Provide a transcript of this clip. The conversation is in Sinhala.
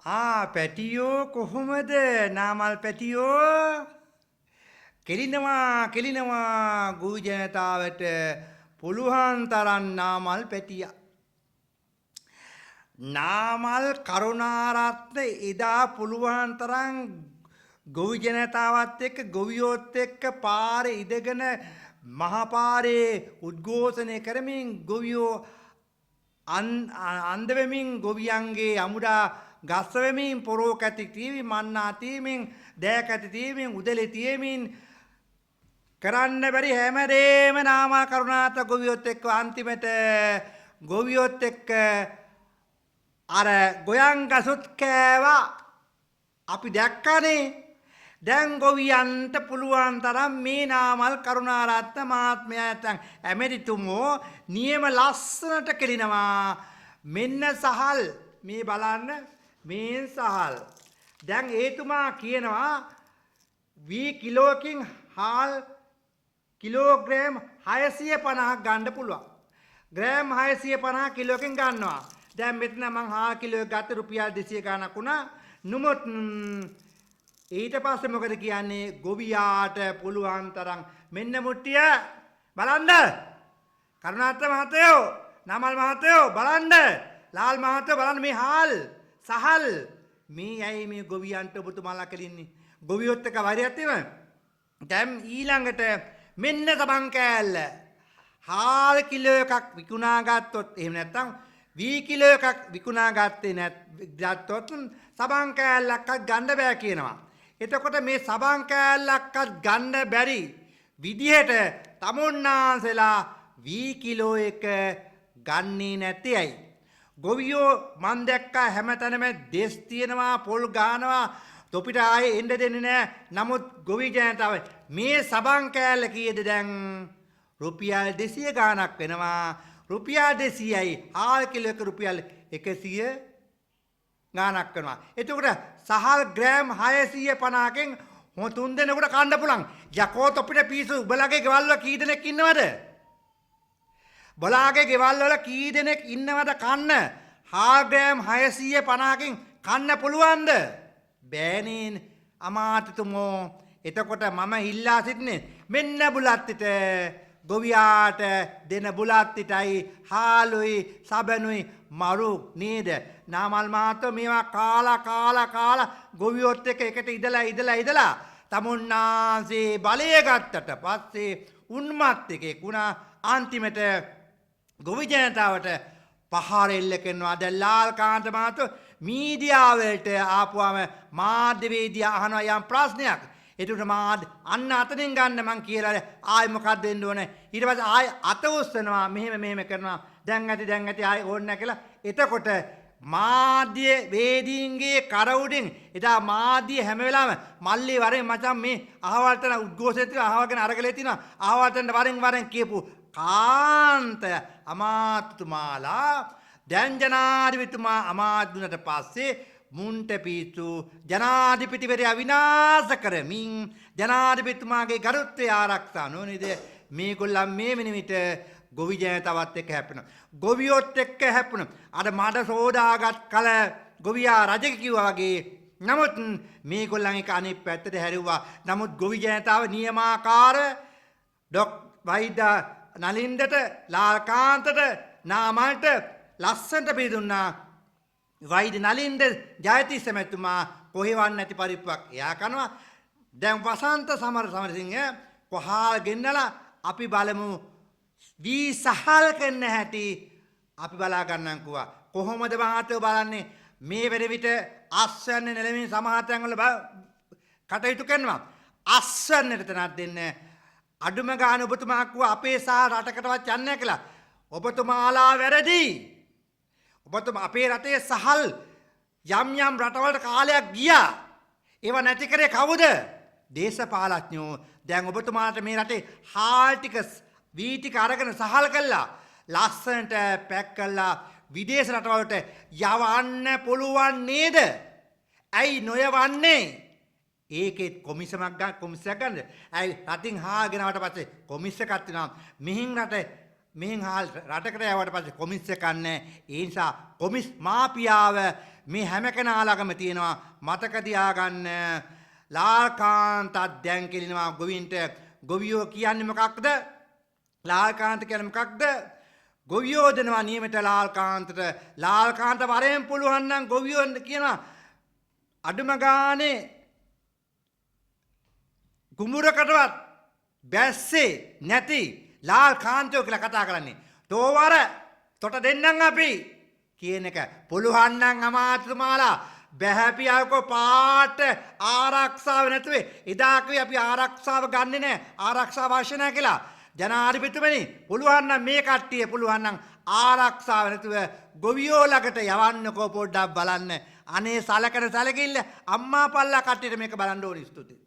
පැටියෝ කොහොමද නාමල් පැටියෝ කෙලිනවා ගුරු ජනතාවට පුළුවන් තරම් නාමල් පැටියා නාමල් කරුණාරත්න එදා පුළුවන් තරම් ගොවි ජනතාවත් එක්ක ගොවියොත් එක්ක පාරේ ඉදගෙන මහපාරේ උද්ඝෝෂණය කරමින් ගොවියෝ අන්ධ වෙමින් ගොවියන්ගේ අමුඩා ගස්ස වෙමින් පොරෝ කැටි තීවි මන්නා තීමින් දෑ කැටි තීමින් උදලේ තීමින් කරන්න බැරි හැමදේම නාමල් කරුණාත ගොවියොත් එක්ක අන්තිමට ගොවියොත් එක්ක අර ගොයන් ගසුත් කෑවා අපි දැක්කනේ දැන් ගොවියන්ට පුළුවන් තරම් මේ නාමල් කරුණාරත්න මහත්මයා නැත්නම් ඇමරිතුමෝ නියම ලස්සනට කෙලිනවා මෙන්න සහල් මේ බලන්න මේ සහල් දැන් ඒතුමා කියනවා වී කිලෝකින් හාල් කිලෝග්‍රෑම් 650ක් ගන්න පුළුවන් ග්‍රෑම් 650 කිලෝකින් ගන්නවා දැන් මෙතන මං හාල් කිලෝ ගත්ත රුපියල් 200 ගණක් වුණා නුමුත් ඊට පස්සේ මොකද කියන්නේ ගොවියාට පුළුවන් තරම් මෙන්න මුට්ටිය බලන්න කරුණාරත්න මහත්තයෝ නාමල් මහත්තයෝ බලන්න ලාල් මහත්තයෝ බලන්න මේ හාල් සහල් මේ ඇයි මේ ගොවියන්ට ඔබතුමාලා කෙලින්නේ ගොවියොත් එක වරියක් තියෙනවා දැන් ඊළඟට මෙන්න සබන් කෑල්ල හාල් කිලෝ එකක් විකුණා ගත්තොත් එහෙම නැත්නම් වී කිලෝ එකක් විකුණා ගත්තේ නැත්නම් සබන් කෑල්ලක්වත් ගන්න බෑ කියනවා එතකොට මේ සබන් කෑල්ලක්වත් ගන්න බැරි විදිහට තමුන්නාන්සලා වී කිලෝ එක ගන්නේ නැති ඇයි ගොවියෝ මන් දැක්කා හැමතැනම දෙස් තියෙනවා පොල් ගහනවා තොපිට ආයේ එන්න දෙන්නේ නැහැ නමුත් ගොවි ජනතාව මේ සබන් කෑල්ල කීයද දැන් රුපියල් 200 ගාණක් වෙනවා රුපියල් 200යි හාල් කිලෝ එක රුපියල් 100 ගාණක් කරනවා. එතකොට සහල් ග්‍රෑම් 650කින් හො 3 දෙනෙකුට කන්න පුළුවන්. යකෝ තොපිට පිස්සු උඹලගේ ගෙවල් වල කී දෙනෙක් ඉන්නවද? බලාගේ ගෙවල් වල කී දෙනෙක් ඉන්නවද කන්න? හාල් ග්‍රෑම් 650කින් කන්න පුළුවන්ද? බෑනේ අමාත්‍යතුමෝ. එතකොට මම ඉල්ලා සිටින්නේ මෙන්න බුලත්තිට ගොවියාට දෙන බුලත්තිටයි හාලුයි සබනුයි මරු නේද නාමල් මහත්තයෝ මේවා කාලා ගොවියොත් එකට ඉදලා තමුන්නාන්සේ බලය ගත්තට පස්සේ උන්මත් එකෙක් වුණා අන්තිමට ගොවි ජනතාවට පහර එල්ල කරනවා දැන් ලාල්කාන්ත මහත්තයෝ මීඩියාවලට ආපුවම මාධ්‍යවේදිය අහනවා යම් ප්‍රශ්නයක් එතකොට මාත් අන්න අතෙන් ගන්න මං කියලා ආයෙ මොකක්ද වෙන්න ඕනේ ඊට පස්සේ ආයෙ අත උස්සනවා මෙහෙම කරනවා දැන් ඇති ආයෙ ඕනේ නැහැ කියලා එතකොට මාධ්‍ය වේදීන්ගේ කර උඩින් එදා මාධ්‍ය හැම වෙලාවෙම මල්ලි වරෙන් මචං මේ අහවල්ට උද්ඝෝෂය තියෙනවා අහවගෙන අරගලේ තියෙනවා අහවල්ට වරෙන් කියපු කාන්ත අමාත්‍යතුමාලා දැන් ජනාධිපතිතුමා අමාත්‍යුණට පස්සේ මුන්ට පිස්සු ජනාධිපතිවරයා විනාශ කරමින් ජනාධිපතිතුමාගේ ගරුත්වය ආරක්ෂා නොනේද මේගොල්ලන් මේ මිනිමිට ගොවි ජනතාවත් එක්ක හැප්පෙනවා ගොවියොත් එක්ක හැප්පෙනවා අර මඩ සෝදාගත් කල ගොවියා රජ කිව්වා වගේ නමුත් මේගොල්ලන් එක අනිත් පැත්තට හැරුවා නමුත් ගොවි ජනතාව නියමාකාර වෛද්‍ය නලින්දට ලාල්කාන්තට නාමල්ට ලස්සනට පිළිදුන්නා වෛද්‍ය නලින්ද ජයතිස්ස මැතිතුමා කොහෙවත් නැති පරිප්පුවක් එයා කරනවා දැන් වසන්ත සමරසිංහ කොහාල් ගෙන්නලා අපි බලමු වී සහල් කරන්න හැටි අපි බලා ගන්නම්කෝ කොහොමද මහත්තයෝ බලන්නේ මේ වෙන විට අස්වැන්න නෙලමින් සමහතයන් වල කටයුතු කරනවා අස්වැන්නට තනක් දෙන්න අඩුම ගාන ඔබතුමා කිව්වා අපේ සහ රටකටවත් යන්නේ නැහැ කියලා ඔබතුමාලා වැරදි ඔබතුමා අපේ රටේ සහල් යම් රටවලට කාලයක් ගියා ඒව නැති කරේ කවුද දේශපාලඥයෝ දැන් ඔබතුමාට මේ රටේ හාල් ටික වී ටික අරගෙන සහල් කළා ලස්සනට පැක් කළා විදේශ රටවලට යවන්න පුළුවන් නේද ඇයි නොයවන්නේ ඒකෙත් කොමිසමක් ගන්න කොමිසයක් ගන්නද ඇයි රටින් හාල් ගෙනාවට පස්සේ කොමිස් එකක් තියෙනවා මිහින් රට මෙහෙන් හාල් රටකට යවට පස්සේ කොමිස් එකක් නැහැ. ඒ නිසා කොමිස් මාපියාව මේ හැම කෙනා ළඟම තියෙනවා. මතක තියාගන්න. ලාල්කාන්තත් දැන් කෙලිනවා ගොවින්ට. ගොවියෝ කියන්නේ මොකක්ද? ලාල්කාන්ත කියන්නේ මොකක්ද? ගොවියෝ දෙනවා නියමිත ලාල්කාන්තට. ලාල්කාන්ත වරෙන් පුළුවන් නම් ගොවියෝ කියනවා අඩුම ගානේ කුඹුරකටවත් බැස්සේ නැති ලාල්කාන්තයෝ කියලා කතා කරන්නේ. තෝවර තොට දෙන්නම් අපි කියන එක පුළුවන් නම් අමාත්‍යතුමාලා බැහැපියවකෝ පාට ආරක්ෂාව නැතුවේ. එදා කිව්වේ අපි ආරක්ෂාව ගන්නෙ නැහැ. ආරක්ෂාව අවශ්‍ය නැහැ කියලා. ජනාධිපතිතුමනි පුළුවන් නම් මේ කට්ටිය පුළුවන් නම් ආරක්ෂාව නැතුව ගොවියෝ ළඟට යවන්නකෝ පොඩ්ඩක් බලන්න. අනේ සලකන සලකිල්ල අම්මා පල්ලා කට්ටියට මේක බලන්න ඕනේ. ස්තුතියි.